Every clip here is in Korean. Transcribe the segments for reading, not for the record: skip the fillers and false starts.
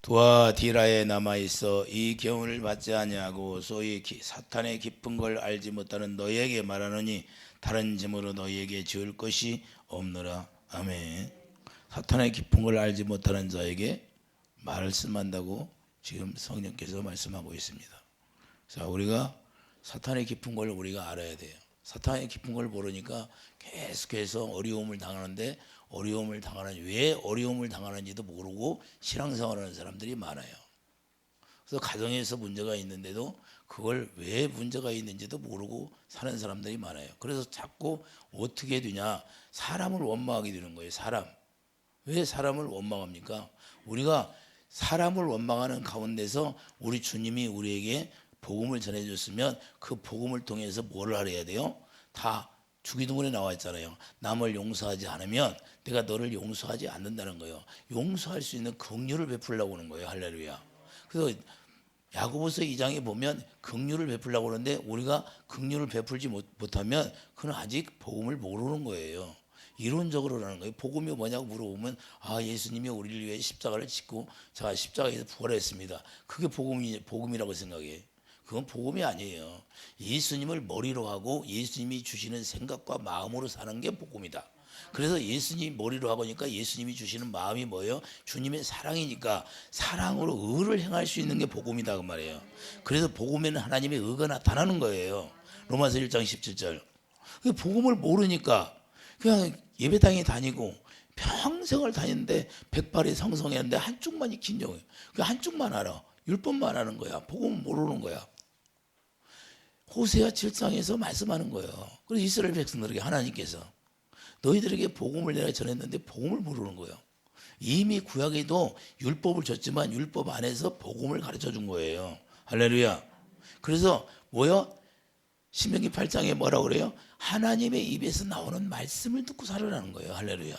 두아디라에 남아있어 이 교훈을 받지 아니하고 소위 사탄의 깊은 걸 알지 못하는 너희에게 말하노니 다른 짐으로 너희에게 지을 것이 없노라. 아멘. 사탄의 깊은 걸 알지 못하는 자에게 말씀한다고 지금 성령께서 말씀하고 있습니다. 자, 우리가 사탄의 깊은 걸 우리가 알아야 돼요. 사탄의 깊은 걸 모르니까 계속해서 어려움을 당하는데, 어려움을 당하는, 왜 어려움을 당하는지도 모르고 신앙생활하는 사람들이 많아요. 그래서 가정에서 문제가 있는데도 그걸 왜 문제가 있는지도 모르고 사는 사람들이 많아요. 그래서 자꾸 어떻게 되냐, 사람을 원망하게 되는 거예요. 사람. 왜 사람을 원망합니까? 우리가 사람을 원망하는 가운데서 우리 주님이 우리에게 복음을 전해줬으면 그 복음을 통해서 뭘 알아야 돼요? 다 주기도문에 나와 있잖아요. 남을 용서하지 않으면 내가 너를 용서하지 않는다는 거예요. 용서할 수 있는 긍휼을 베풀려고 하는 거예요. 할렐루야. 그래서 야고보서 2장에 보면 긍휼을 베풀려고 하는데 우리가 긍휼을 베풀지 못하면 그는 아직 복음을 모르는 거예요. 이론적으로라는 거예요. 복음이 뭐냐고 물어보면 예수님이 우리를 위해 십자가를 짓고 자 십자가에서 부활했습니다. 그게 복음이라고 생각해. 그건 복음이 아니에요. 예수님을 머리로 하고 예수님이 주시는 생각과 마음으로 사는 게 복음이다. 그래서 예수님이 머리로 하고니까 예수님이 주시는 마음이 뭐예요? 주님의 사랑이니까 사랑으로 의를 행할 수 있는 게 복음이다 그 말이에요. 그래서 복음에는 하나님의 의가 나타나는 거예요. 로마서 1장 17절. 복음을 모르니까 그냥 예배당에 다니고 평생을 다니는데 백발이 성성했는데 한쪽만 익힌 경우에 그 한쪽만 알아. 율법만 하는 거야. 복음은 모르는 거야. 호세아 7장에서 말씀하는 거예요. 그래서 이스라엘 백성들에게 하나님께서 너희들에게 복음을 내가 전했는데 복음을 모르는 거예요. 이미 구약에도 율법을 줬지만 율법 안에서 복음을 가르쳐 준 거예요. 할렐루야. 그래서 뭐요? 신명기 8장에 뭐라고 그래요? 하나님의 입에서 나오는 말씀을 듣고 살으라는 거예요. 할렐루야.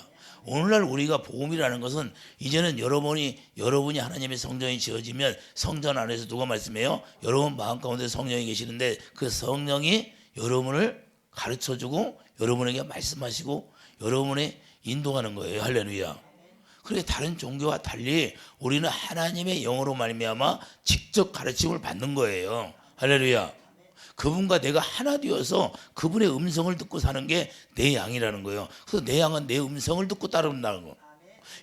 오늘날 우리가 복음이라는 것은 이제는 여러분이 하나님의 성전이 지어지면 성전 안에서 누가 말씀해요? 여러분 마음 가운데 성령이 계시는데 그 성령이 여러분을 가르쳐주고 여러분에게 말씀하시고 여러분의 인도하는 거예요. 할렐루야. 그런데 다른 종교와 달리 우리는 하나님의 영으로 말미암아 직접 가르침을 받는 거예요. 할렐루야. 그분과 내가 하나 되어서 그분의 음성을 듣고 사는 게 내 양이라는 거예요. 그래서 내 양은 내 음성을 듣고 따른다는 거.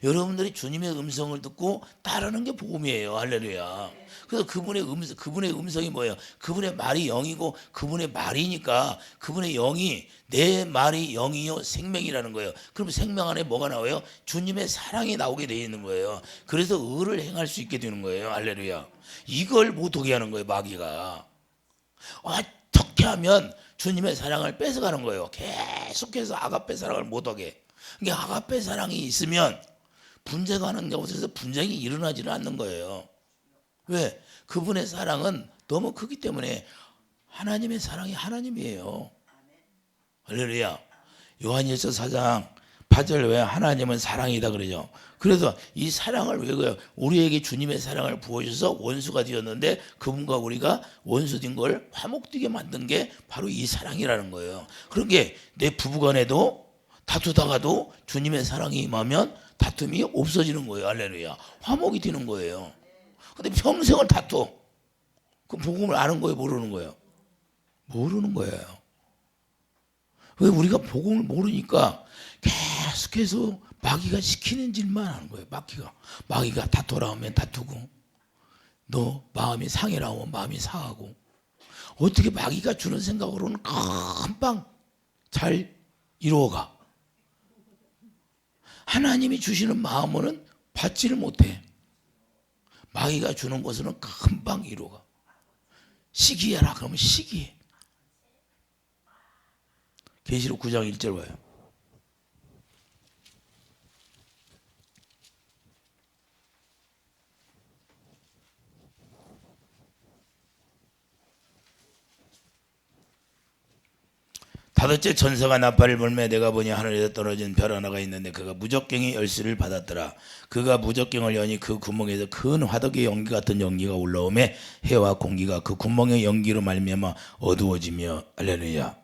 여러분들이 주님의 음성을 듣고 따르는 게 복음이에요. 할렐루야. 그래서 그분의 음성이 뭐예요? 그분의 말이 영이고 그분의 말이니까 그분의 영이 내 말이 영이요 생명이라는 거예요. 그럼 생명 안에 뭐가 나와요? 주님의 사랑이 나오게 되어 있는 거예요. 그래서 의를 행할 수 있게 되는 거예요. 할렐루야. 이걸 못하게 하는 거예요. 마귀가. 어떻게 하면 주님의 사랑을 뺏어가는 거예요. 계속해서 아가페 사랑을 못하게. 그러니까 아가페 사랑이 있으면 분쟁 하는 곳에서 분쟁이 일어나지는 않는 거예요. 왜? 그분의 사랑은 너무 크기 때문에. 하나님의 사랑이 하나님이에요. 할렐루야. 요한일서 4장 8절 왜 하나님은 사랑이다 그러죠. 그래서 이 사랑을 왜 그래요? 우리에게 주님의 사랑을 부어주셔서 원수가 되었는데 그분과 우리가 원수된 걸 화목되게 만든 게 바로 이 사랑이라는 거예요. 그런 게 내 부부간에도 다투다가도 주님의 사랑이 임하면 다툼이 없어지는 거예요. 할렐루야. 화목이 되는 거예요. 근데 평생을 다투. 그 복음을 아는 거예요? 모르는 거예요? 모르는 거예요. 왜? 우리가 복음을 모르니까 계속해서 마귀가 시키는 짓만 하는 거예요. 마귀가 다투라 하면 다투고 너 마음이 상해라 하면 마음이 상하고 어떻게 마귀가 주는 생각으로는 금방 잘 이루어가. 하나님이 주시는 마음으로는 받지를 못해. 마귀가 주는 것으로는 금방 이루어가. 시기해라 그러면 시기해. 계시록 9장 1절 봐요. 다섯째 천사가 나팔을 불매 내가 보니 하늘에서 떨어진 별 하나가 있는데 그가 무적경의 열쇠를 받았더라. 그가 무적경을 여니 그 구멍에서 큰 화덕의 연기 같은 연기가 올라오매 해와 공기가 그 구멍의 연기로 말미암아 어두워지며. 할렐루야.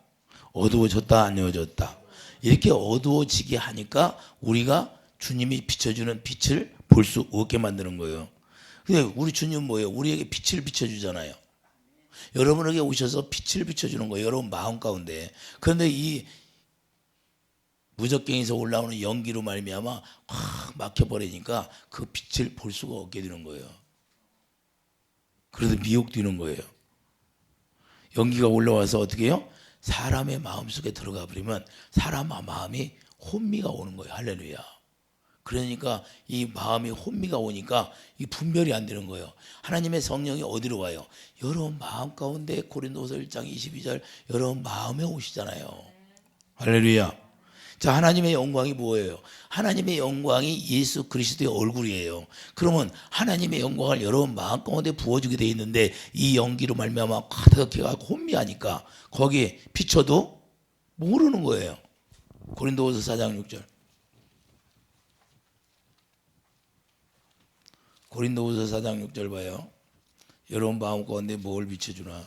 어두워졌다 안 어두워졌다. 이렇게 어두워지게 하니까 우리가 주님이 비춰주는 빛을 볼 수 없게 만드는 거예요. 근데 우리 주님 뭐예요? 우리에게 빛을 비춰주잖아요. 여러분에게 오셔서 빛을 비춰주는 거예요. 여러분 마음 가운데. 그런데 이 무적갱에서 올라오는 연기로 말미암아 확 막혀버리니까 그 빛을 볼 수가 없게 되는 거예요. 그래서 미혹되는 거예요. 연기가 올라와서 어떻게 해요? 사람의 마음속에 들어가 버리면 사람 마음이 혼미가 오는 거예요. 할렐루야. 그러니까 이 마음이 혼미가 오니까 이 분별이 안 되는 거예요. 하나님의 성령이 어디로 와요? 여러분 마음 가운데. 고린도서 1장 22절 여러분 마음에 오시잖아요. 할렐루야. 자, 하나님의 영광이 뭐예요? 하나님의 영광이 예수 그리스도의 얼굴이에요. 그러면 하나님의 영광을 여러분 마음 가운데 부어주게 돼 있는데 이 연기로 말미암아 가득히 가고 혼미하니까 거기에 비춰도 모르는 거예요. 고린도후서 4장 6절. 고린도후서 4장 6절 봐요. 여러분 마음 가운데 뭘 비춰주나?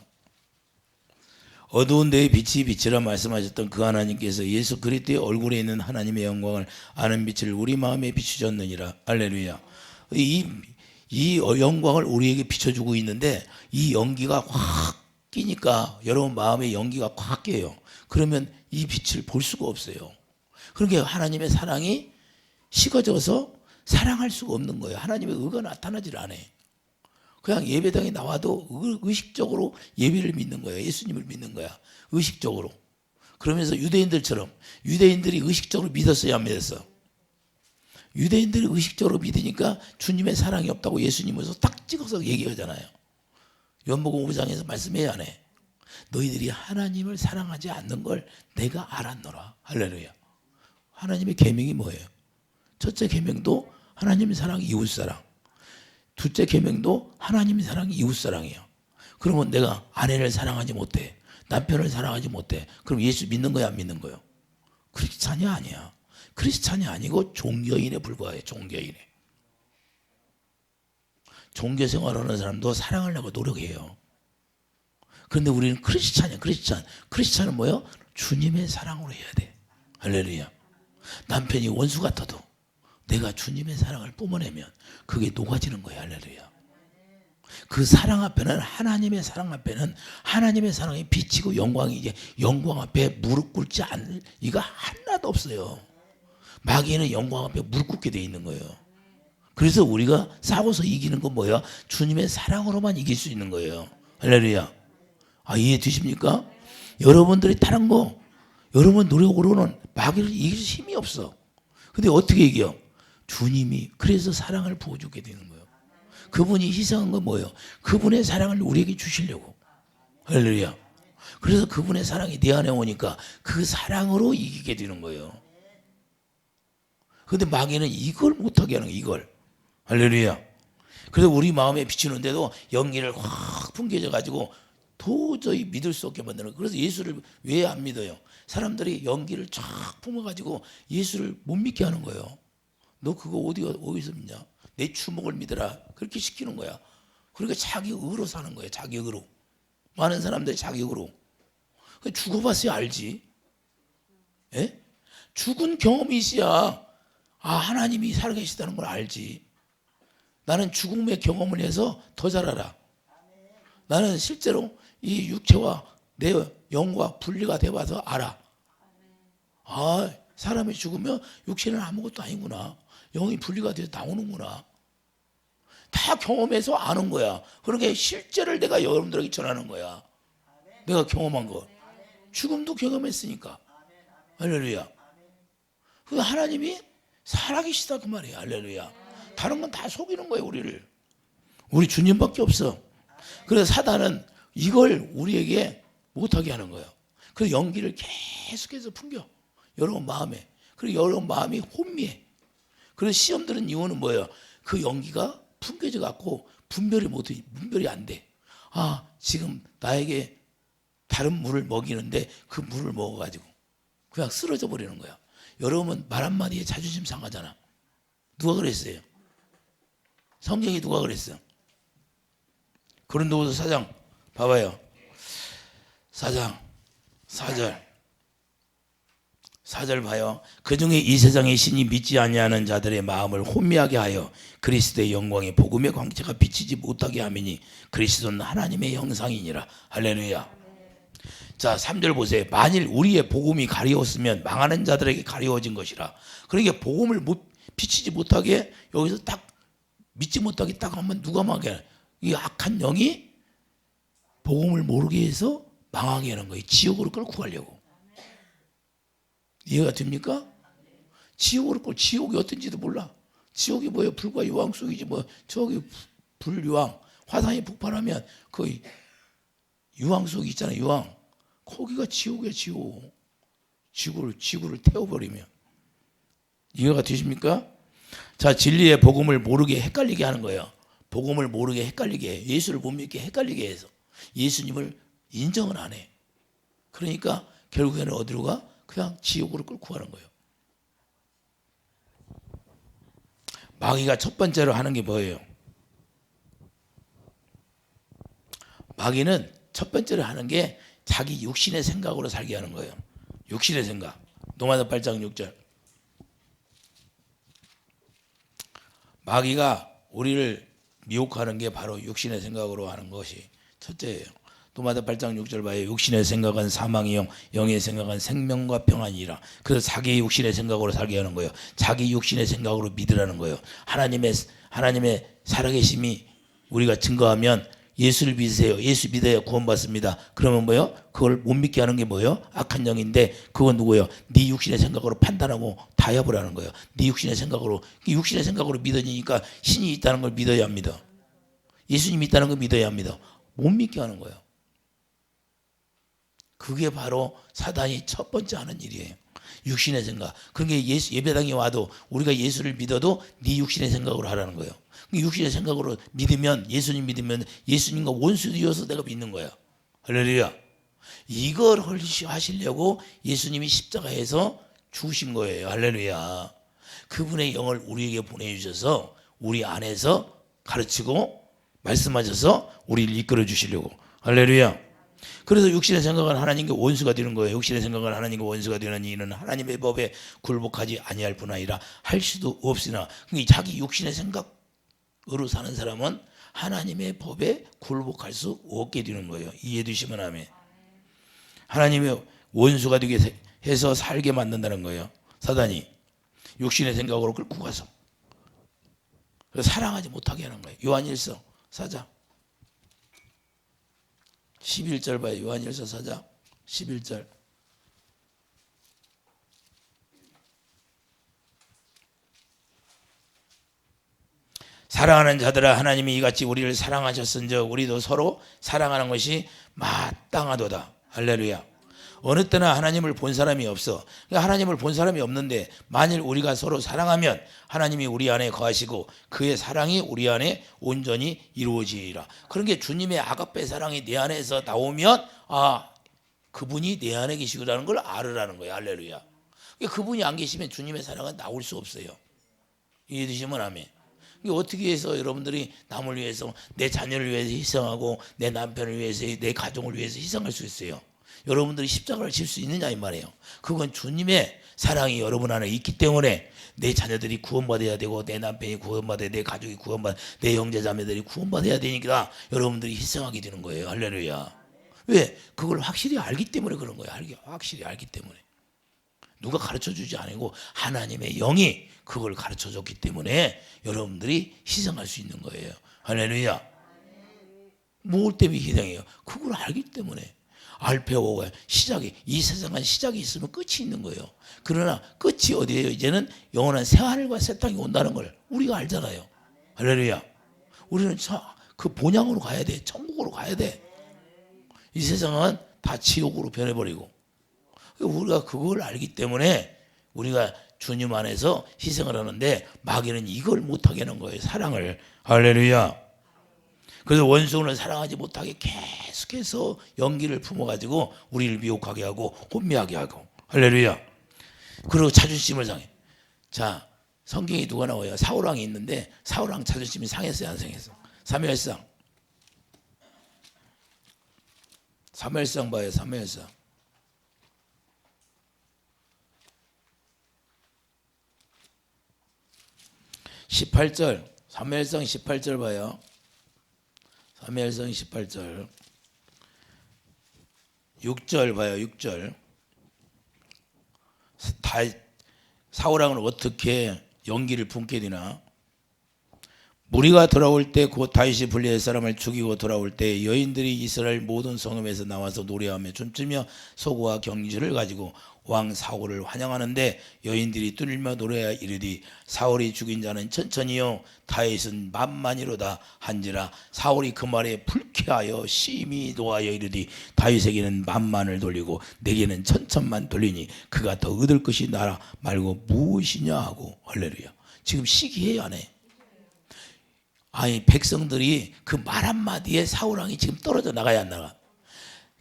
어두운 데에 빛이 빛이라 말씀하셨던 그 하나님께서 예수 그리스도의 얼굴에 있는 하나님의 영광을 아는 빛을 우리 마음에 비추셨느니라. 할렐루야. 이 영광을 우리에게 비춰주고 있는데 이 연기가 확 끼니까 여러분 마음에 연기가 확 깨요. 그러면 이 빛을 볼 수가 없어요. 그러니까 하나님의 사랑이 식어져서 사랑할 수가 없는 거예요. 하나님의 의가 나타나질 않아요. 그냥 예배당에 나와도 의식적으로 예배를 믿는 거예요. 예수님을 믿는 거야. 의식적으로. 그러면서 유대인들처럼 유대인들이 의식적으로 믿었어요, 안 믿었어? 유대인들이 의식적으로 믿으니까 주님의 사랑이 없다고 예수님에서 딱 찍어서 얘기하잖아요. 요한복음 5장에서 말씀해야 안 해. 너희들이 하나님을 사랑하지 않는 걸 내가 알았노라. 할렐루야. 하나님의 계명이 뭐예요? 첫째 계명도 하나님의 사랑, 이웃 사랑. 둘째 계명도 하나님의 사랑, 이웃 사랑이에요. 그러면 내가 아내를 사랑하지 못해, 남편을 사랑하지 못해. 그럼 예수 믿는 거야, 안 믿는 거요? 크리스찬이 아니야. 크리스찬이 아니고 종교인에 불과해. 종교인에. 종교 생활하는 사람도 사랑하려고 노력해요. 그런데 우리는 크리스찬이야. 크리스찬은 뭐예요? 주님의 사랑으로 해야 돼. 할렐루야. 남편이 원수 같아도 내가 주님의 사랑을 뿜어내면 그게 녹아지는 거예요. 할렐루야. 그 사랑 앞에는, 하나님의 사랑 앞에는 하나님의 사랑이 비치고 영광이, 이제 영광 앞에 무릎 꿇지 않을 이가 하나도 없어요. 마귀는 영광 앞에 무릎 꿇게 돼 있는 거예요. 그래서 우리가 싸워서 이기는 건 뭐야? 주님의 사랑으로만 이길 수 있는 거예요. 할렐루야. 이해되십니까? 여러분들이 다른 거 여러분 노력으로는 마귀를 이길 힘이 없어. 근데 어떻게 이겨? 주님이 그래서 사랑을 부어주게 되는 거예요. 그분이 희생한 건 뭐예요? 그분의 사랑을 우리에게 주시려고. 할렐루야. 그래서 그분의 사랑이 내 안에 오니까 그 사랑으로 이기게 되는 거예요. 근데 마귀는 이걸 못하게 하는 거예요. 이걸. 할렐루야. 그래서 우리 마음에 비추는데도 연기를 확 풍겨져 가지고 도저히 믿을 수 없게 만드는 거예요. 그래서 예수를 왜 안 믿어요? 사람들이 연기를 쫙 품어가지고 예수를 못 믿게 하는 거예요. 너 그거 어디서 믿냐? 내 주먹을 믿어라. 그렇게 시키는 거야. 그러니까 자기 의로 사는 거예요. 자기 의로. 많은 사람들이 자기 의로. 죽어봤어야 알지. 예? 죽은 경험이 있어야 하나님이 살아계시다는 걸 알지. 나는 죽음의 경험을 해서 더 잘 알아. 나는 실제로 이 육체와 내 영과 분리가 되어서 알아. 사람이 죽으면 육체는 아무것도 아니구나. 영이 분리가 돼서 나오는구나. 다 경험해서 아는 거야. 그러니까 실제를 내가 여러분들에게 전하는 거야. 내가 경험한 거. 죽음도 경험했으니까. 할렐루야. 그 하나님이 살아계시다 그 말이야. 할렐루야. 다른 건 다 속이는 거예요, 우리를. 우리 주님밖에 없어. 그래서 사단은 이걸 우리에게 못하게 하는 거예요. 그 연기를 계속해서 풍겨. 여러분 마음에. 그리고 여러분 마음이 혼미해. 그래서 시험 드는 이유는 뭐예요? 그 연기가 풍겨져 갖고 분별이 안 돼. 지금 나에게 다른 물을 먹이는데 그 물을 먹어가지고 그냥 쓰러져 버리는 거야. 여러분 말 한마디에 자존심 상하잖아. 누가 그랬어요? 성경이 누가 그랬어? 고린도후서 4장 봐봐요. 4장 4절 4절 봐요. 그중에 이 세상의 신이 믿지 아니하는 자들의 마음을 혼미하게 하여 그리스도의 영광의 복음의 광채가 비치지 못하게 하미니 그리스도는 하나님의 형상이니라. 할렐루야. 자, 3절 보세요. 만일 우리의 복음이 가리웠으면 망하는 자들에게 가리워진 것이라. 그러니까 복음을 비치지 못하게 여기서 딱 믿지 못하게 딱 하면 누가 망하게 하냐. 이 악한 영이 복음을 모르게 해서 망하게 하는 거예요. 지옥으로 끌고 가려고. 이해가 됩니까? 지옥으로 끌고, 지옥이 어떤지도 몰라. 지옥이 뭐예요? 불과 유황 속이지 뭐. 저기 불유황, 화산이 폭발하면 그 유황 속이 있잖아요. 유황. 거기가 지옥이야. 지옥. 지구를 태워버리면. 이해가 되십니까? 자, 진리의 복음을 모르게 헷갈리게 하는 거예요. 복음을 모르게 헷갈리게 해. 예수를 못 믿게 헷갈리게 해서 예수님을 인정을 안 해. 그러니까 결국에는 어디로 가? 그냥 지옥으로 끌고 가는 거예요. 마귀가 첫 번째로 하는 게 뭐예요? 마귀는 첫 번째로 하는 게 자기 육신의 생각으로 살게 하는 거예요. 육신의 생각. 로마서 8장 6절. 마귀가 우리를 미혹하는 게 바로 육신의 생각으로 하는 것이 첫째예요. 로마서 8장 6절 봐요. 육신의 생각은 사망의 영, 영의 생각은 생명과 평안이라. 그래서 자기 육신의 생각으로 살게 하는 거예요. 자기 육신의 생각으로 믿으라는 거예요. 하나님의 살아계심이 우리가 증거하면 예수를 믿으세요. 예수 믿어야 구원받습니다. 그러면 뭐요? 그걸 못 믿게 하는 게 뭐예요? 악한 영인데 그건 누구예요? 네 육신의 생각으로 판단하고 타협을 하는 거예요. 네 육신의 생각으로 믿어지니까 신이 있다는 걸 믿어야 합니다. 예수님이 있다는 걸 믿어야 합니다. 못 믿게 하는 거예요. 그게 바로 사단이 첫 번째 하는 일이에요. 육신의 생각. 그러니까 예배당에 와도 우리가 예수를 믿어도 네 육신의 생각으로 하라는 거예요. 육신의 생각으로 믿으면, 예수님 믿으면 예수님과 원수되어서 내가 믿는 거야. 할렐루야. 이걸 하시려고 예수님이 십자가에서 죽으신 거예요. 할렐루야. 그분의 영을 우리에게 보내주셔서 우리 안에서 가르치고 말씀하셔서 우리를 이끌어 주시려고. 할렐루야. 그래서 육신의 생각은 하나님께 원수가 되는 거예요. 육신의 생각은 하나님께 원수가 되는 이는 하나님의 법에 굴복하지 아니할 뿐 아니라 할 수도 없으나, 그러니까 자기 육신의 생각으로 사는 사람은 하나님의 법에 굴복할 수 없게 되는 거예요. 이해되시면 아멘. 하나님의 원수가 되게 해서 살게 만든다는 거예요. 사단이 육신의 생각으로 끌고 가서 사랑하지 못하게 하는 거예요. 요한일서 4장 11절 봐요. 요한일서 4장 11절. 사랑하는 자들아, 하나님이 이같이 우리를 사랑하셨은즉 우리도 서로 사랑하는 것이 마땅하도다. 할렐루야. 어느 때나 하나님을 본 사람이 없어. 그러니까 하나님을 본 사람이 없는데 만일 우리가 서로 사랑하면 하나님이 우리 안에 거하시고 그의 사랑이 우리 안에 온전히 이루어지리라. 그런 게 주님의 아가페 사랑이 내 안에서 나오면 그분이 내 안에 계시구나는 걸 알으라는 거예요. 할렐루야. 그러니까 그분이 안 계시면 주님의 사랑은 나올 수 없어요. 이해되시면 아멘. 어떻게 해서 여러분들이 남을 위해서, 내 자녀를 위해서 희생하고 내 남편을 위해서, 내 가정을 위해서 희생할 수 있어요? 여러분들이 십자가를 질 수 있느냐 이 말이에요. 그건 주님의 사랑이 여러분 안에 있기 때문에 내 자녀들이 구원받아야 되고 내 남편이 구원받아야 돼, 내 가족이 구원받아야 돼, 내 형제자매들이 구원받아야 되니까 여러분들이 희생하게 되는 거예요. 할렐루야. 왜? 그걸 확실히 알기 때문에 그런 거예요. 확실히 알기 때문에. 누가 가르쳐주지 않고 하나님의 영이 그걸 가르쳐줬기 때문에 여러분들이 희생할 수 있는 거예요. 할렐루야. 뭘 때문에 희생해요? 그걸 알기 때문에. 알페오가 시작이, 이 세상은 시작이 있으면 끝이 있는 거예요. 그러나 끝이 어디예요? 이제는 영원한 새하늘과 새 땅이 온다는 걸 우리가 알잖아요. 할렐루야. 우리는 그 본향으로 가야 돼. 천국으로 가야 돼. 이 세상은 다 지옥으로 변해버리고. 우리가 그걸 알기 때문에 우리가 주님 안에서 희생을 하는데 마귀는 이걸 못하게 하는 거예요. 사랑을. 할렐루야. 그래서 원수는 사랑하지 못하게 계속해서 연기를 품어가지고 우리를 미혹하게 하고 혼미하게 하고. 할렐루야. 그리고 자존심을 상해. 자, 성경에 누가 나와요? 사울왕이 있는데 사울왕 자존심이 상했어요, 안 상했어? 사무엘상 봐요. 사무엘상 18절 사무엘상 18절 봐요. 사무엘상 18절 6절 봐요. 6절 사울왕은 어떻게 연기를 품게 되나. 무리가 돌아올 때 곧 다윗이 블레셋 사람을 죽이고 돌아올 때 여인들이 이스라엘 모든 성읍에서 나와서 노래하며 춤추며 소고와 경주를 가지고 왕 사울을 환영하는데 여인들이 뚫며 노래하여 이르되 사울이 죽인 자는 천천히요 다윗은 만만이로다 한지라. 사울이 그 말에 불쾌하여 심히 노하여 이르되 다윗에게는 만만을 돌리고 내게는 천천만 돌리니 그가 더 얻을 것이 나라 말고 무엇이냐 하고. 할렐루야. 지금 시기해요 안 해? 아니 백성들이 그 말 한마디에 사울왕이 지금 떨어져 나가야 안 나가.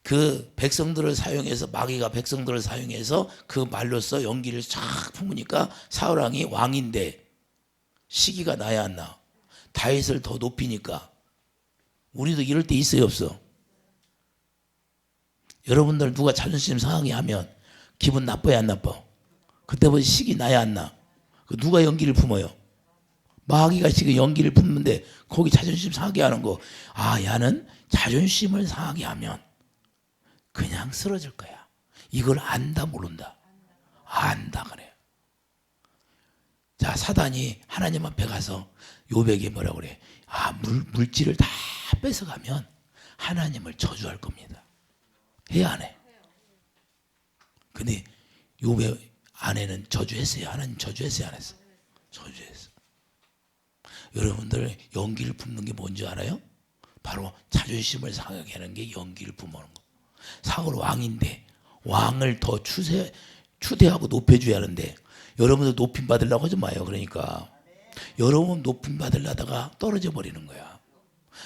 그 백성들을 사용해서 마귀가 백성들을 사용해서 그 말로써 연기를 쫙 품으니까 사울왕이 왕인데 시기가 나야 안 나. 다윗을 더 높이니까. 우리도 이럴 때 있어요 없어? 여러분들 누가 자존심 상하게 하면 기분 나빠야 안 나빠? 그때부터 시기 나야 안 나? 누가 연기를 품어요? 마귀가 지금 연기를 품는데 거기 자존심 상하게 하는 거. 아, 야는 자존심을 상하게 하면 그냥 쓰러질 거야. 이걸 안다 모른다? 안다 그래요. 자, 사단이 하나님 앞에 가서 욥에게 뭐라고 그래? 아, 물질을 다 뺏어가면 하나님을 저주할 겁니다. 해야 안 해? 근데 욥의 아내는 저주했어요? 하나님 저주했어요? 안 했어요? 저주했어요. 여러분들 연기를 품는 게 뭔지 알아요? 바로 자존심을 상하게 하는 게 연기를 품는 거. 사울 왕인데 왕을 더 추대하고 높여줘야 하는데 여러분들 높임 받으려고 하지 마요. 그러니까 여러분 높임 받으려다가 떨어져 버리는 거야.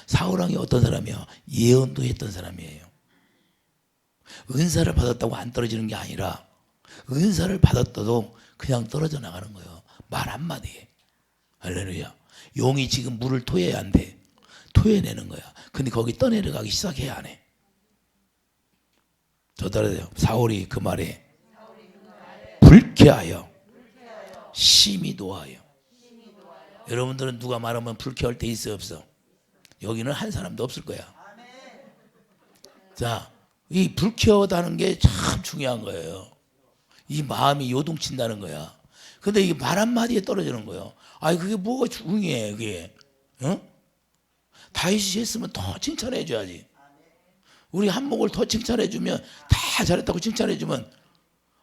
사울 왕이 어떤 사람이야? 예언도 했던 사람이에요. 은사를 받았다고 안 떨어지는 게 아니라 은사를 받았다도 그냥 떨어져 나가는 거예요. 말 한마디에. 할렐루야. 용이 지금 물을 토해야 안 돼. 토해내는 거야. 근데 거기 떠내려가기 시작해야 안 해. 저 따라요. 사울이 그 말에 불쾌하여 심히 노하여. 여러분들은 누가 말하면 불쾌할 때 있어 없어? 여기는 한 사람도 없을 거야. 자, 이 불쾌하다는 게 참 중요한 거예요. 이 마음이 요동친다는 거야. 근데 이게 말 한마디에 떨어지는 거예요. 아니 그게 뭐가 중요해 그게. 어? 다윗이 했으면 더 칭찬해 줘야지. 우리 한목을 더 칭찬해 주면 다 잘했다고 칭찬해 주면,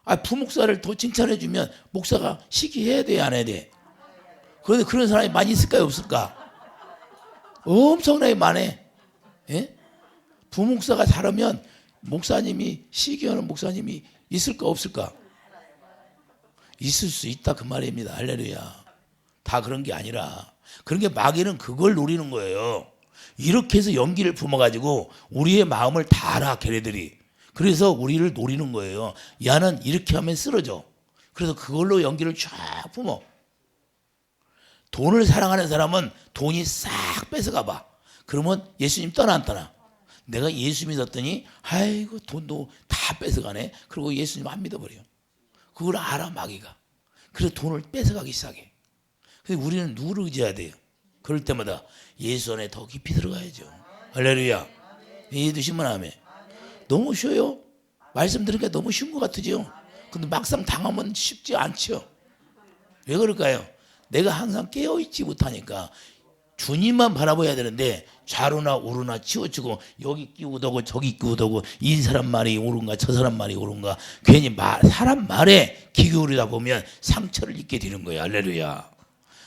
아 부목사를 더 칭찬해 주면 목사가 시기해야 돼 안 해야 돼? 그런데 그런 사람이 많이 있을까요 없을까? 엄청나게 많네. 예? 부목사가 잘하면 목사님이 시기하는 목사님이 있을까 없을까? 있을 수 있다 그 말입니다. 할렐루야. 다 그런 게 아니라 그런 게 마귀는 그걸 노리는 거예요. 이렇게 해서 연기를 품어가지고 우리의 마음을 다 알아 걔네들이. 그래서 우리를 노리는 거예요. 야는 이렇게 하면 쓰러져. 그래서 그걸로 연기를 쫙 품어. 돈을 사랑하는 사람은 돈이 싹 뺏어가 봐. 그러면 예수님 떠나 안 떠나? 내가 예수 믿었더니 아이고 돈도 다 뺏어가네. 그리고 예수님 안 믿어버려. 그걸 알아 마귀가. 그래서 돈을 뺏어가기 시작해. 근데 우리는 누구를 의지해야 돼요? 그럴 때마다 예수 안에 더 깊이 들어가야죠. 할렐루야. 이해되시면 아멘. 너무 쉬워요. 말씀 들으니까 너무 쉬운 것 같으죠. 근데 막상 당하면 쉽지 않죠. 왜 그럴까요? 내가 항상 깨어있지 못하니까 주님만 바라봐야 되는데 좌로나 우로나 치우치고 여기 끼우도 오고 저기 끼우도 오고 이 사람 말이 옳은가 저 사람 말이 옳은가 괜히 사람 말에 귀 기울이다 보면 상처를 입게 되는 거예요. 할렐루야.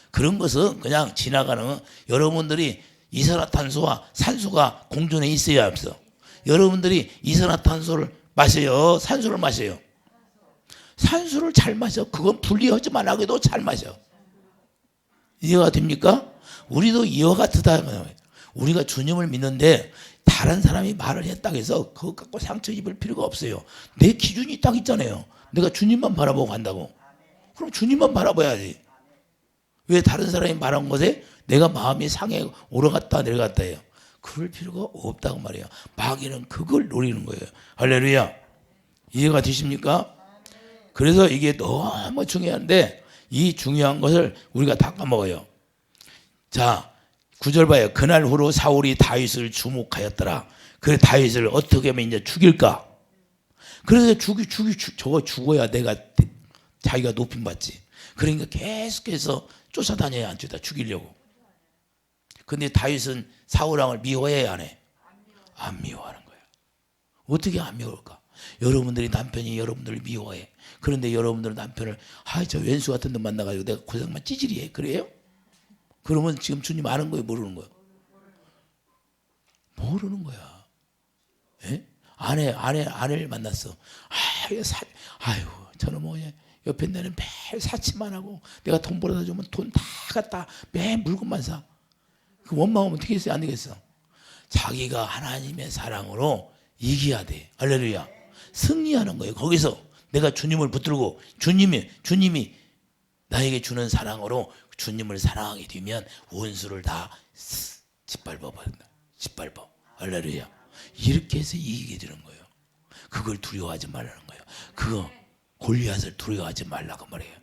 그런 것은 그냥 지나가는. 여러분들이 이산화탄소와 산소가 공존해 있어야 없어. 여러분들이 이산화탄소를 마셔요? 산소를 마셔요? 산소를 잘 마셔. 그건 분리하지만 하게도 잘 마셔. 이해가 됩니까? 우리도 이와 같다. 우리가 주님을 믿는데 다른 사람이 말을 했다고 해서 그것 갖고 상처 입을 필요가 없어요. 내 기준이 딱 있잖아요. 내가 주님만 바라보고 간다고. 그럼 주님만 바라봐야지. 왜 다른 사람이 말한 것에 내가 마음이 상해 오르갔다 내려갔다 해요? 그럴 필요가 없다고 말이에요. 마귀는 그걸 노리는 거예요. 할렐루야. 이해가 되십니까? 그래서 이게 너무 중요한데 이 중요한 것을 우리가 다 까먹어요. 자, 9절 봐요. 그날 후로 사울이 다윗을 주목하였더라. 그래 다윗을 어떻게 하면 이제 죽일까? 그래서 저거 죽어야 내가 자기가 높임 받지. 그러니까 계속해서 쫓아다녀야 안 주다 죽이려고. 근데 다윗은 사울왕을 미워해야 안 해? 안 미워하는 거야. 어떻게 안 미워할까? 여러분들이 남편이 여러분들을 미워해. 그런데 여러분들은 남편을 저 왼수 같은 놈 만나가지고 내가 고생만 찌질이 해. 그래요? 그러면 지금 주님 아는 거예요? 모르는 거예요? 모르는 거야. 예? 아내를 만났어. 아유, 저는 뭐냐. 옆에 내는 매일 사치만 하고 내가 돈 벌어다 주면 돈 다 갖다 매일 물건만 사. 그 원망하면 되겠어요? 안 되겠어? 자기가 하나님의 사랑으로 이겨야 돼. 할렐루야. 승리하는 거예요. 거기서 내가 주님을 붙들고 주님이 나에게 주는 사랑으로 주님을 사랑하게 되면 원수를 다 짓밟아 버린다. 짓밟아. 할렐루야. 이렇게 해서 이기게 되는 거예요. 그걸 두려워하지 말라는 거예요. 그거 골리앗을 두려워하지 말라고 말해요.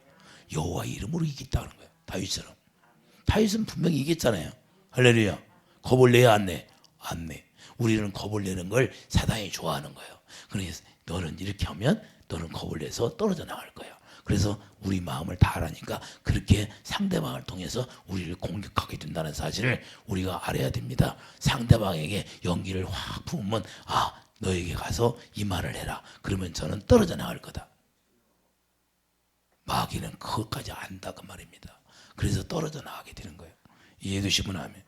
여호와 이름으로 이겼다는 거예요. 다윗처럼. 다윗은 분명히 이겼잖아요. 할렐루야. 겁을 내야 안 내? 안 내. 우리는 겁을 내는 걸 사단이 좋아하는 거예요. 그래서 너는 이렇게 하면 너는 겁을 내서 떨어져 나갈 거예요. 그래서 우리 마음을 다 알아니까 그렇게 상대방을 통해서 우리를 공격하게 된다는 사실을 우리가 알아야 됩니다. 상대방에게 연기를 확 부으면 너에게 가서 이 말을 해라. 그러면 저는 떨어져 나갈 거다. 마귀는 그것까지 안다고 말입니다. 그래서 떨어져 나가게 되는 거예요. 이해해 주시면 하면.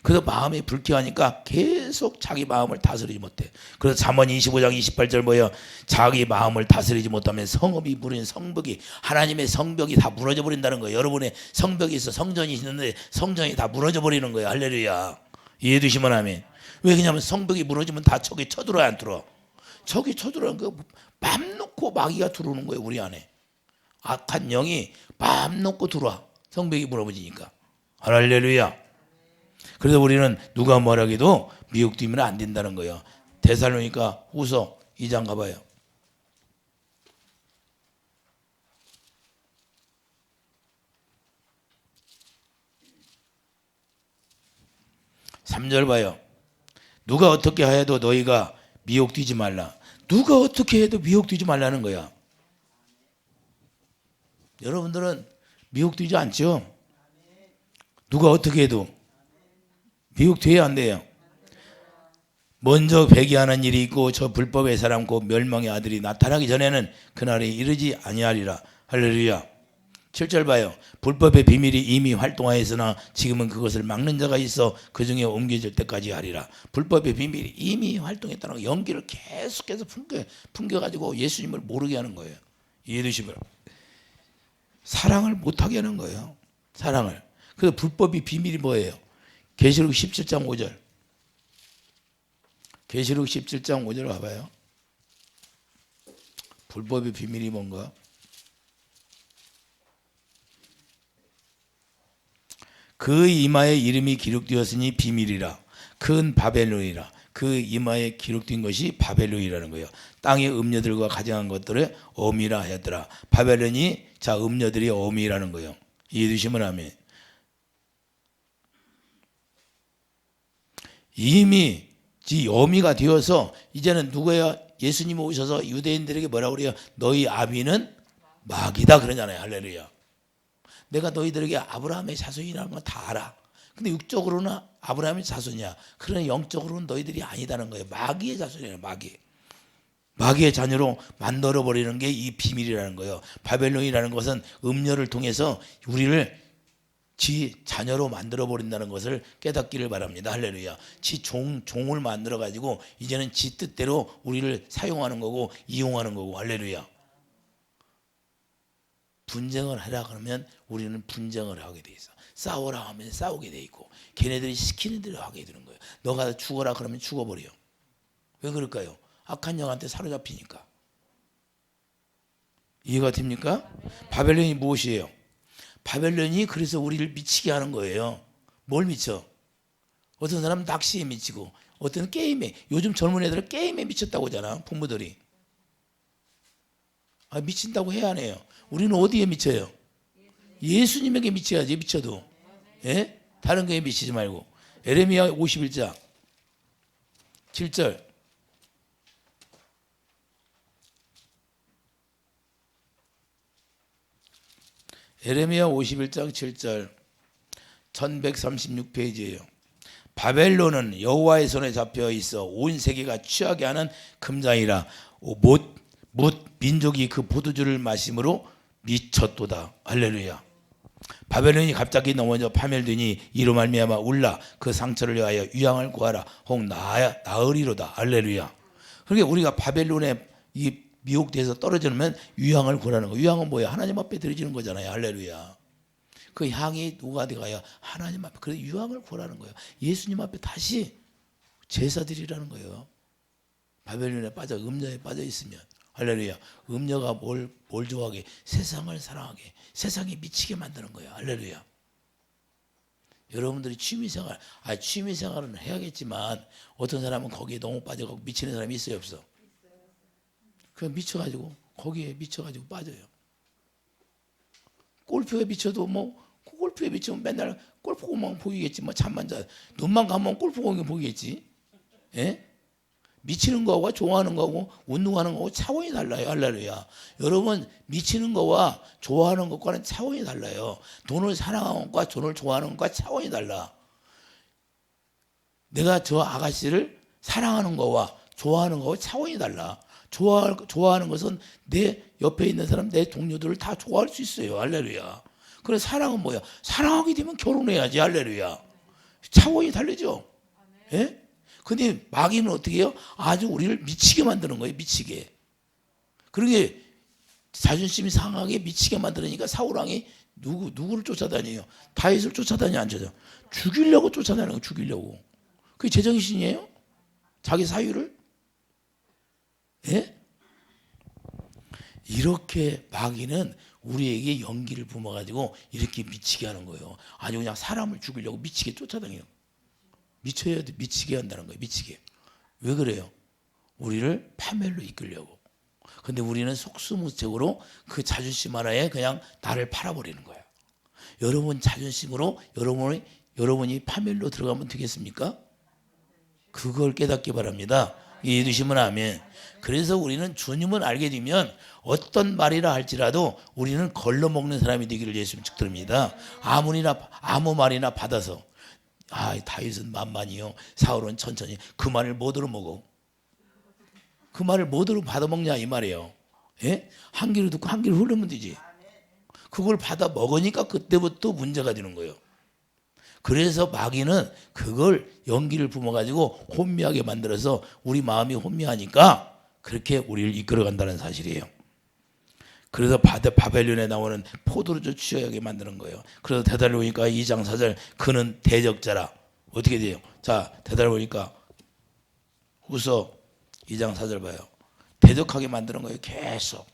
그래서 마음이 불쾌하니까 계속 자기 마음을 다스리지 못해. 그래서 잠언 25장 28절 뭐예요? 자기 마음을 다스리지 못하면 성읍이 무너진 성벽이, 하나님의 성벽이 다 무너져 버린다는 거예요. 여러분의 성벽이 있어, 성전이 있는데 성전이 다 무너져 버리는 거예요. 할렐루야. 이해해 주시면 아멘. 왜 그러냐면 성벽이 무너지면 다 적이 쳐들어야 안 들어. 적이 쳐들어오는 거 맘 놓고 마귀가 들어오는 거예요. 우리 안에 악한 영이 맘 놓고 들어와. 성벽이 무너지니까. 할렐루야. 그래서 우리는 누가 뭐라기도 미혹되면 안 된다는 거예요. 데살로니가 후서 2장 가봐요. 3절 봐요. 누가 어떻게 해도 너희가 미혹되지 말라. 누가 어떻게 해도 미혹되지 말라는 거야. 여러분들은 미혹되지 않죠? 누가 어떻게 해도 미혹돼야 안 돼요. 먼저 배기하는 일이 있고 저 불법의 사람 곧 멸망의 아들이 나타나기 전에는 그날이 이르지 아니하리라. 할렐루야. 7절 봐요. 불법의 비밀이 이미 활동하였으나 지금은 그것을 막는 자가 있어 그 중에 옮겨질 때까지 하리라. 불법의 비밀이 이미 활동했다는 거, 연기를 계속해서 풍겨가지고 예수님을 모르게 하는 거예요. 이해되시면 사랑을 못하게 하는 거예요. 사랑을. 그래서 불법의 비밀이 뭐예요? 계시록 17장 5절. 계시록 17장 5절 봐봐요. 불법의 비밀이 뭔가? 그 이마에 이름이 기록되었으니 비밀이라. 큰 바벨론이라. 그 이마에 기록된 것이 바벨론이라는 거예요. 땅의 음녀들과 가정한 것들의 어미라 하였더라. 바벨론이 음녀들이 어미라는 거예요. 이해되시면 아멘. 이미 어미가 되어서 이제는 누구야? 예수님이 오셔서 유대인들에게 뭐라고 그래요? 너희 아비는 마귀다 그러잖아요. 할렐루야. 내가 너희들에게 아브라함의 자손이라는 건 다 알아. 근데 육적으로는 아브라함의 자손이야. 그러나 영적으로는 너희들이 아니다는 거예요. 마귀의 자손이에요. 마귀의 자녀로 만들어버리는 게 이 비밀이라는 거예요. 바벨론이라는 것은 음녀를 통해서 우리를 지 자녀로 만들어버린다는 것을 깨닫기를 바랍니다. 할렐루야. 지 종을 만들어가지고 이제는 지 뜻대로 우리를 사용하는 거고 이용하는 거고. 할렐루야. 분쟁을 하라 그러면 우리는 분쟁을 하게 돼 있어. 싸우라 하면 싸우게 돼 있고 걔네들이 시키는 대로 하게 되는 거예요. 너가 죽어라 그러면 죽어버려. 왜 그럴까요? 악한 영한테 사로잡히니까. 이해가 됩니까? 바벨론이 무엇이에요? 바벨론이 그래서 우리를 미치게 하는 거예요. 뭘 미쳐? 어떤 사람은 낚시에 미치고 어떤 게임에, 요즘 젊은 애들은 게임에 미쳤다고 하잖아. 부모들이. 미친다고 해야 하네요. 우리는 어디에 미쳐요? 예수님에게 미쳐야지. 미쳐도. 예? 다른 거에 미치지 말고. 에레미야 51장 7절. 에레미야 51장 7절. 1136페이지예요. 바벨론은 여호와의 손에 잡혀 있어 온 세계가 취하게 하는 금장이라. 못 민족이 그 포도주를 마심으로 미쳤도다. 할렐루야. 바벨론이 갑자기 넘어져 파멸되니 이로 말미암아 울라. 그 상처를 위하여 유향을 구하라. 혹 나으리로다. 할렐루야. 그러니까 우리가 바벨론에 이 미혹돼서 떨어지면 유향을 구하는 거. 유향은 뭐야? 하나님 앞에 드려지는 거잖아요. 할렐루야. 그 향이 누구한테 가야? 하나님 앞에. 그래서 유향을 구하라는 거예요. 예수님 앞에 다시 제사 드리라는 거예요. 바벨론에 빠져, 음녀에 빠져 있으면. 할렐루야. 음녀가 뭘 좋아하게? 세상을 사랑하게, 세상에 미치게 만드는 거예요. 할렐루야. 여러분들이 취미생활은 해야겠지만 어떤 사람은 거기에 너무 빠져가고 미치는 사람이 있어요, 없어? 그냥 미쳐가지고 거기에 미쳐가지고 빠져요. 골프에 미쳐도 골프에 미치면 맨날 골프공만 보이겠지. 잠만 자 눈만 감으면 골프공이 보이겠지. 예? 미치는 거하고 좋아하는 거하고 운동하는 거하고 차원이 달라요. 할렐루야. 여러분, 미치는 거와 좋아하는 것과는 차원이 달라요. 돈을 사랑하는 것과 돈을 좋아하는 것과 차원이 달라. 내가 저 아가씨를 사랑하는 거와 좋아하는 거와 차원이 달라. 좋아하는 것은 내 옆에 있는 사람, 내 동료들을 다 좋아할 수 있어요. 할렐루야. 그래, 사랑은 뭐야? 사랑하게 되면 결혼해야지. 할렐루야. 차원이 다르죠. 예? 근데 마귀는 어떻게 해요? 아주 우리를 미치게 만드는 거예요. 미치게. 그러게 자존심이 상하게 미치게 만들으니까 사울왕이 누구를 쫓아다녀요? 다윗을 쫓아다녀, 안 쫓아다녀? 죽이려고 쫓아다니는 거예요. 죽이려고. 그게 제정신이에요? 자기 사유를? 예? 이렇게 마귀는 우리에게 연기를 뿜어가지고 이렇게 미치게 하는 거예요. 아주 그냥 사람을 죽이려고 미치게 쫓아다녀요. 미치게 한다는 거예요. 미치게. 왜 그래요? 우리를 파멸로 이끌려고. 근데 우리는 속수무책으로 그 자존심 하나에 그냥 나를 팔아버리는 거예요. 여러분 자존심으로 여러분이 파멸로 들어가면 되겠습니까? 그걸 깨닫기 바랍니다. 이해해 주시면 아멘. 그래서 우리는 주님을 알게 되면 어떤 말이라 할지라도 우리는 걸러먹는 사람이 되기를 예수님 축복드립니다. 아무 말이나 받아서 다윗은 만만이요, 사울은 천천히. 그 말을 뭐더러 먹어? 그 말을 뭐더러 받아먹냐 이 말이에요. 예? 한 귀로 듣고 한 귀로 흘리면 되지. 그걸 받아 먹으니까 그때부터 문제가 되는 거예요. 그래서 마귀는 그걸 연기를 뿜어가지고 혼미하게 만들어서 우리 마음이 혼미하니까 그렇게 우리를 이끌어간다는 사실이에요. 그래서 바벨론에 나오는 포도주 취하게 만드는 거예요. 그래서 데살로니가 2장 4절, 그는 대적자라. 어떻게 돼요? 자, 데살로니가 후서 2장 4절 봐요. 대적하게 만드는 거예요. 계속.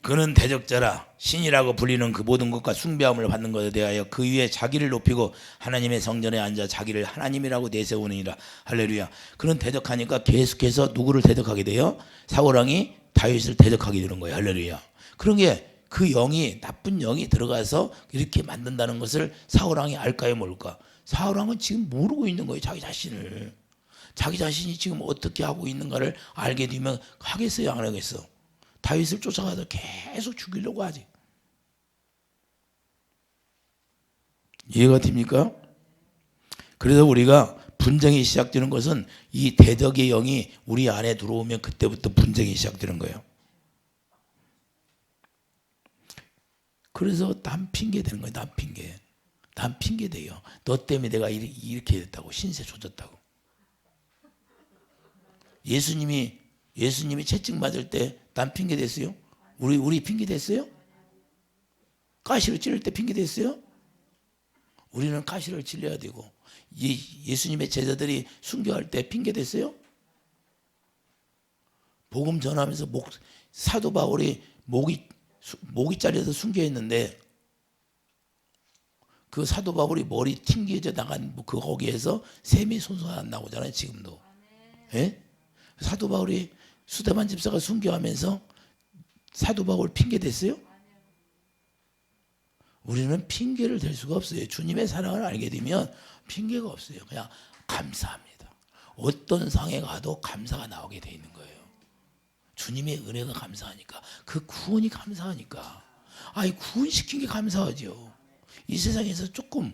그는 대적자라. 신이라고 불리는 그 모든 것과 숭배함을 받는 것에 대하여 그 위에 자기를 높이고 하나님의 성전에 앉아 자기를 하나님이라고 내세우느니라. 할렐루야. 그는 대적하니까 계속해서 누구를 대적하게 돼요? 사울왕이 다윗을 대적하게 되는 거예요. 할렐루야. 그런 게 그 영이, 나쁜 영이 들어가서 이렇게 만든다는 것을 사울왕이 알까요, 모를까? 사울왕은 지금 모르고 있는 거예요. 자기 자신을. 자기 자신이 지금 어떻게 하고 있는가를 알게 되면 하겠어요, 안 하겠어? 다윗을 쫓아가서 계속 죽이려고 하지. 이해가 됩니까? 그래서 우리가 분쟁이 시작되는 것은 이 대적의 영이 우리 안에 들어오면 그때부터 분쟁이 시작되는 거예요. 그래서 남 핑계 되는 거예요. 남 핑계 대요. 너 때문에 내가 이렇게 됐다고, 신세 조졌다고. 예수님이 채찍 맞을 때 남 핑계 됐어요? 우리 핑계 됐어요? 가시를 찔릴 때 핑계 됐어요? 우리는 가시를 찔려야 되고, 예수님의 제자들이 순교할 때 핑계 됐어요? 복음 전하면서 사도 바울이 목이 잘려서 순교했는데 그 사도 바울이 머리 튕겨져 나간 그 거기에서 샘이 손손 안 나오잖아요 지금도. 예? 사도 바울이 수데반 집사가 순교하면서 사도 바울 핑계 댔어요? 우리는 핑계를 댈 수가 없어요. 주님의 사랑을 알게 되면 핑계가 없어요. 그냥 감사합니다. 어떤 상에 가도 감사가 나오게 돼 있는 거예요. 주님의 은혜가 감사하니까, 그 구원이 감사하니까. 아이, 구원시킨 게 감사하죠. 이 세상에서 조금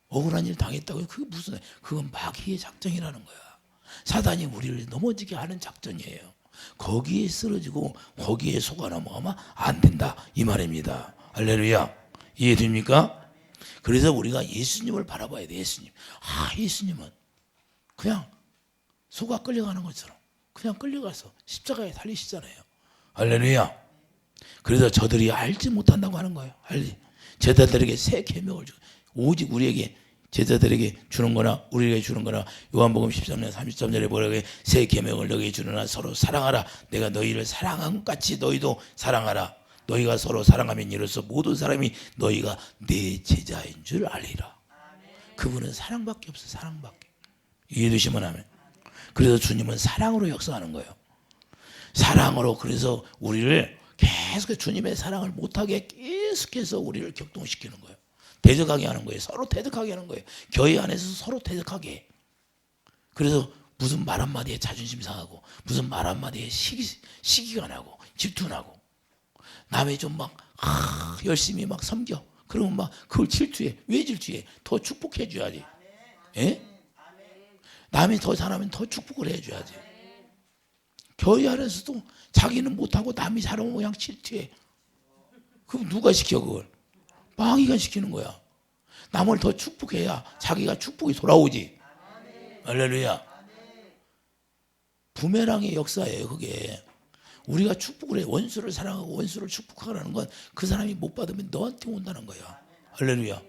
억울한 일 당했다고, 그게 무슨, 그건 마귀의 작전이라는 거야. 사단이 우리를 넘어지게 하는 작전이에요. 거기에 쓰러지고 거기에 속아 넘어가면 안 된다 이 말입니다. 할렐루야. 이해됩니까? 그래서 우리가 예수님을 바라봐야 돼. 예수님. 예수님은 그냥 소가 끌려가는 것처럼 그냥 끌려가서 십자가에 달리시잖아요. 할렐루야. 그래서 저들이 알지 못한다고 하는 거예요. 제자들에게 새 계명을 주고, 오직 우리에게 제자들에게 주는 거나 우리에게 주는 거나, 요한복음 13장 33절에 뭐라고, 새 계명을 너희에게 주느나 서로 사랑하라. 내가 너희를 사랑한 것 같이 너희도 사랑하라. 너희가 서로 사랑하면 이로써 모든 사람이 너희가 내 제자인 줄 알리라. 그분은 사랑밖에 없어. 사랑밖에. 이해되시면 하면. 그래서 주님은 사랑으로 역사하는 거예요. 사랑으로. 그래서 우리를 계속 주님의 사랑을 못하게 계속해서 우리를 격동시키는 거예요. 대적하게 하는 거예요. 서로 대적하게 하는 거예요. 교회 안에서 서로 대적하게. 그래서 무슨 말 한마디에 자존심 상하고, 무슨 말 한마디에 시기가 나고, 질투나고, 남의 좀 막 열심히 막 섬겨. 그러면 막 그걸 질투해. 왜 질투해? 더 축복해 줘야지. 예? 남이 더 잘하면 더 축복을 해줘야지. 교회 안에서도 자기는 못하고 남이 잘하면 그냥 질투해. 그럼 누가 시켜 그걸? 마귀가 시키는 거야. 남을 더 축복해야 자기가 축복이 돌아오지. 할렐루야. 부메랑의 역사예요 그게. 우리가 축복을 해. 원수를 사랑하고 원수를 축복하라는 건 그 사람이 못 받으면 너한테 온다는 거야. 할렐루야.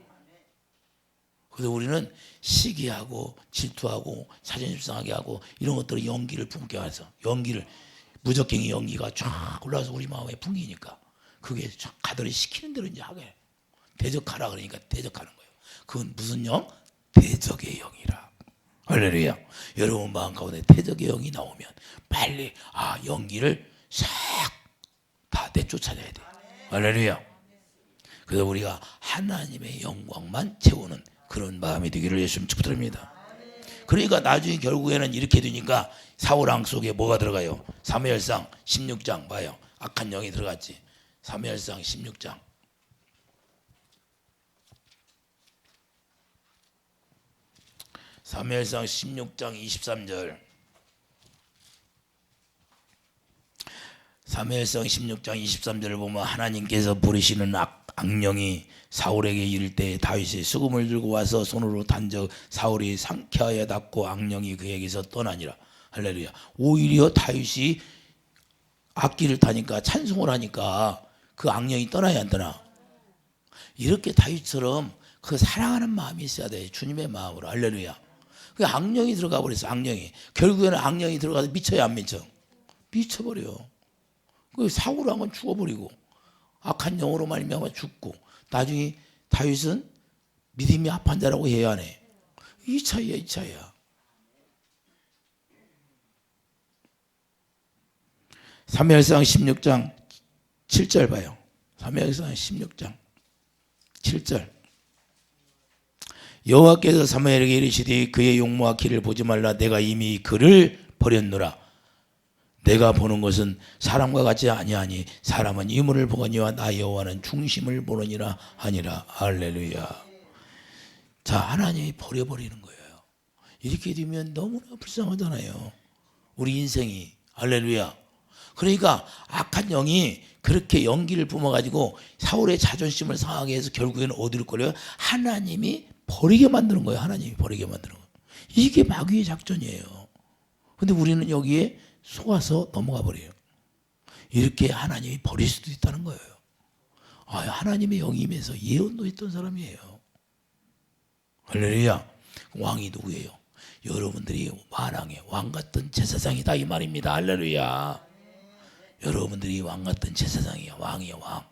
그래서 우리는 시기하고 질투하고 자존심 상하게 하고 이런 것들을 연기를 품게 해서, 연기를, 무적갱이 연기가 쫙 올라와서 우리 마음에 풍기니까 그게 쫙 가더리 시키는 대로 이제 하게. 대적하라 그러니까 대적하는 거예요. 그건 무슨 영? 대적의 영이라. 할렐루야. 여러분 마음 가운데 대적의 영이 나오면 빨리 연기를 싹 다 내쫓아내야 돼. 할렐루야. 그래서 우리가 하나님의 영광만 채우는 그런 마음이 되기를 예수님 축복드립니다. 그러니까 나중에 결국에는 이렇게 되니까 사울 왕 속에 뭐가 들어가요? 사무엘상 16장 봐요. 악한 영이 들어갔지. 사무엘상 16장. 사무엘상 16장 23절. 사무엘상 16장 23절을 보면 하나님께서 부르시는 악령이 사울에게 이를 때 다윗이 수금을 들고 와서 손으로 단적 사울이 상쾌하여 닿고 악령이 그에게서 떠나니라. 할렐루야. 오히려 다윗이 악기를 타니까, 찬송을 하니까 그 악령이 떠나야 안 떠나? 이렇게 다윗처럼 그 사랑하는 마음이 있어야 돼. 주님의 마음으로. 할렐루야. 그 악령이 들어가 버렸어. 악령이. 결국에는 악령이 들어가서 미쳐야 안 미쳐? 미쳐버려. 그 사울왕은 죽어버리고 악한 영으로 말미암아 죽고, 나중에 다윗은 믿음이 합한 자라고 해야 하네. 이 차이야, 이 차이야. 사무엘상 16장 7절 봐요. 사무엘상 16장 7절. 여호와께서 사무엘에게 이르시되 그의 용모와 키를 보지 말라. 내가 이미 그를 버렸노라. 내가 보는 것은 사람과 같지 아니하니 사람은 이물을 보거니와 나 여호와는 중심을 보느니라 하니라. 할렐루야. 자, 하나님이 버려버리는 거예요. 이렇게 되면 너무나 불쌍하잖아요, 우리 인생이. 할렐루야. 그러니까 악한 영이 그렇게 연기를 뿜어가지고 사울의 자존심을 상하게 해서 결국에는 어디로 끌려요? 하나님이 버리게 만드는 거예요. 하나님이 버리게 만드는 거예요. 이게 마귀의 작전이에요. 근데 우리는 여기에 속아서 넘어가 버려요. 이렇게 하나님이 버릴 수도 있다는 거예요. 하나님의 영이 임해서 예언도 했던 사람이에요. 할렐루야. 왕이 누구예요? 여러분들이 만왕의 왕 같은 제사장이다 이 말입니다. 할렐루야. 여러분들이 왕 같은 제사장이에요. 왕이에요, 왕.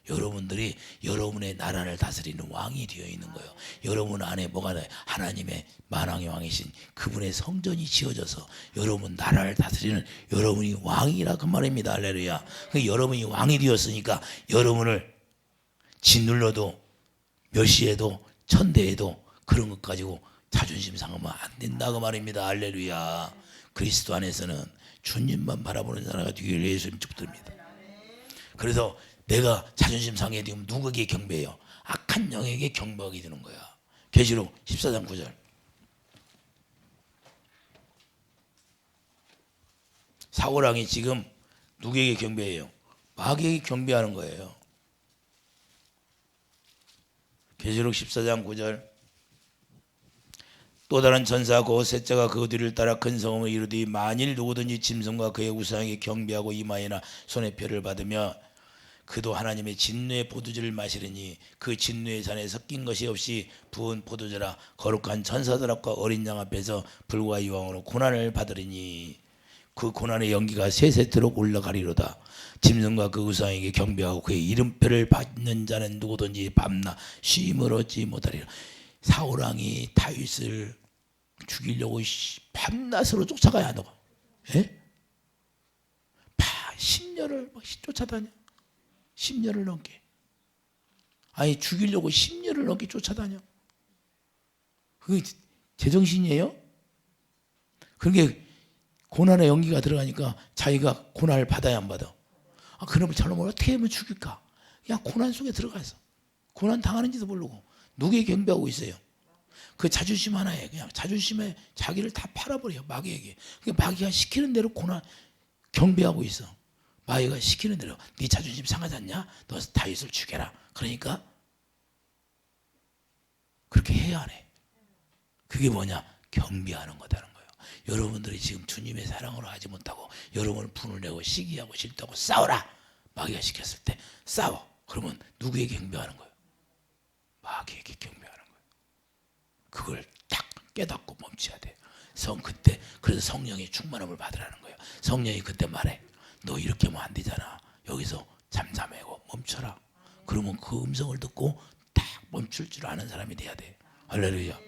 여러분들이 여러분의 나라를 다스리는 왕이 되어 있는 거예요. 여러분 안에 뭐가 나요? 하나님의 만왕의 왕이신 그분의 성전이 지어져서 여러분 나라를 다스리는 여러분이 왕이라 그 말입니다. 할렐루야. 여러분이 왕이 되었으니까 여러분을 짓눌러도 멸시해도 천대해도 그런 것 가지고 자존심 상하면 안 된다 그 말입니다. 할렐루야. 그리스도 안에서는 주님만 바라보는 자가 되기를 예수님 축복드립니다. 그래서 내가 자존심 상해 되면 누구에게 경배해요? 악한 영에게 경배하게 되는 거야. 계시록 14장 9절. 사고랑이 지금 누구에게 경배해요? 마귀에게 경배하는 거예요. 계시록 14장 9절. 또 다른 전사 곧 셋째가 그 뒤를 따라 큰 성음을 이루되 만일 누구든지 짐승과 그의 우상에게 경배하고 이마에나 손에 표를 받으며 그도 하나님의 진노의 포도주를 마시리니 그 진노의 잔에 섞인 것이 없이 부은 포도주라 거룩한 천사들 앞과 어린 양 앞에서 불과 유황으로 고난을 받으리니 그 고난의 연기가 세세토록 올라가리로다. 짐승과 그 우상에게 경배하고 그의 이름표를 받는 자는 누구든지 밤낮 쉼을 얻지 못하리라. 사울왕이 다윗을 죽이려고 밤낮으로 쫓아가야 하노. 예? 10년을 쫓아다녀. 10년을 넘게. 아니 죽이려고 10년을 넘게 쫓아다녀. 그게 제정신이에요? 그게 고난의 연기가 들어가니까 자기가 고난을 받아야 안 받아. 그러면 저놈을 어떻게 하면 죽일까? 그냥 고난 속에 들어가서 고난 당하는지도 모르고 누구에 경배하고 있어요? 그 자존심 하나에 그냥 자존심에 자기를 다 팔아버려요. 마귀에게. 마귀가 시키는 대로 고난 경배하고 있어. 마귀가 시키는 대로 네 자존심 상하지 않냐? 너 다윗을 죽여라. 그러니까 그렇게 해야 하네. 그게 뭐냐? 경배하는 거다는 거예요. 여러분들이 지금 주님의 사랑으로 하지 못하고 여러분을 분을 내고 시기하고 싫다고 싸워라. 마귀가 시켰을 때 싸워. 그러면 누구에게 경배하는 거예요? 마귀에게 경배하는 거예요. 그걸 딱 깨닫고 멈춰야 돼요. 그때 그래서 성령의 충만함을 받으라는 거예요. 성령이 그때 말해. 너 이렇게 하면 안 되잖아. 여기서 잠잠하고 멈춰라. 그러면 그 음성을 듣고 딱 멈출 줄 아는 사람이 돼야 돼. 할렐루야.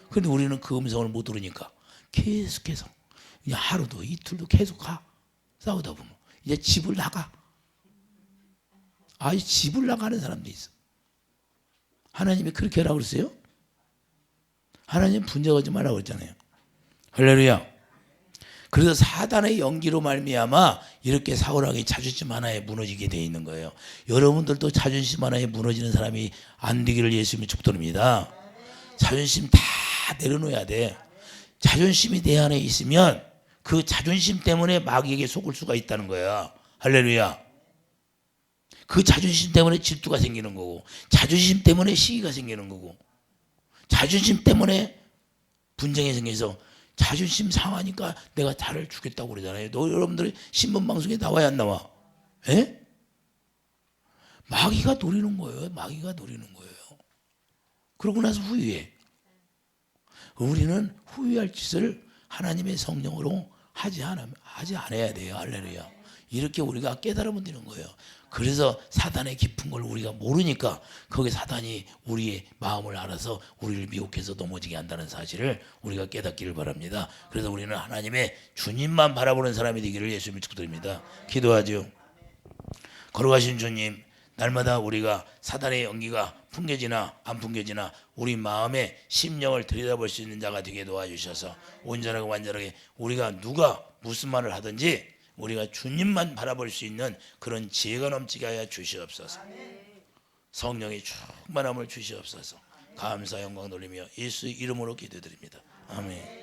그런데 우리는 그 음성을 못 들으니까 계속해서 그냥 하루도 이틀도 계속 가. 싸우다 보면 이제 집을 나가. 아예 집을 나가는 사람도 있어. 하나님이 그렇게 하라고 그랬어요? 하나님 분쟁하지 말라고 그랬잖아요. 할렐루야. 그래서 사단의 연기로 말미암아 이렇게 사울왕이 자존심 하나에 무너지게 되어 있는 거예요. 여러분들도 자존심 하나에 무너지는 사람이 안 되기를 예수님이 축복드립니다. 자존심 다 내려놓아야 돼. 자존심이 내 안에 있으면 그 자존심 때문에 마귀에게 속을 수가 있다는 거야. 할렐루야. 그 자존심 때문에 질투가 생기는 거고 자존심 때문에 시기가 생기는 거고 자존심 때문에 분쟁이 생겨서 자존심 상하니까 내가 자를 죽였다고 그러잖아요. 여러분들 신문 방송에 나와야 안 나와? 에? 마귀가 노리는 거예요. 마귀가 노리는 거예요. 그러고 나서 후회해. 우리는 후회할 짓을 하나님의 성령으로 하지 않아야 돼요. 할렐루야. 이렇게 우리가 깨달으면 되는 거예요. 그래서 사단의 깊은 걸 우리가 모르니까 거기 사단이 우리의 마음을 알아서 우리를 미혹해서 넘어지게 한다는 사실을 우리가 깨닫기를 바랍니다. 그래서 우리는 하나님의 주님만 바라보는 사람이 되기를 예수님을 축복드립니다. 기도하죠. 걸어가신 주님, 날마다 우리가 사단의 연기가 풍겨지나 안 풍겨지나 우리 마음의 심령을 들여다볼 수 있는 자가 되게 도와주셔서 온전하고 완전하게 우리가 누가 무슨 말을 하든지 우리가 주님만 바라볼 수 있는 그런 지혜가 넘치게 하여 주시옵소서. 성령의 충만함을 주시옵소서. 감사 영광 돌리며 예수의 이름으로 기도드립니다. 아멘.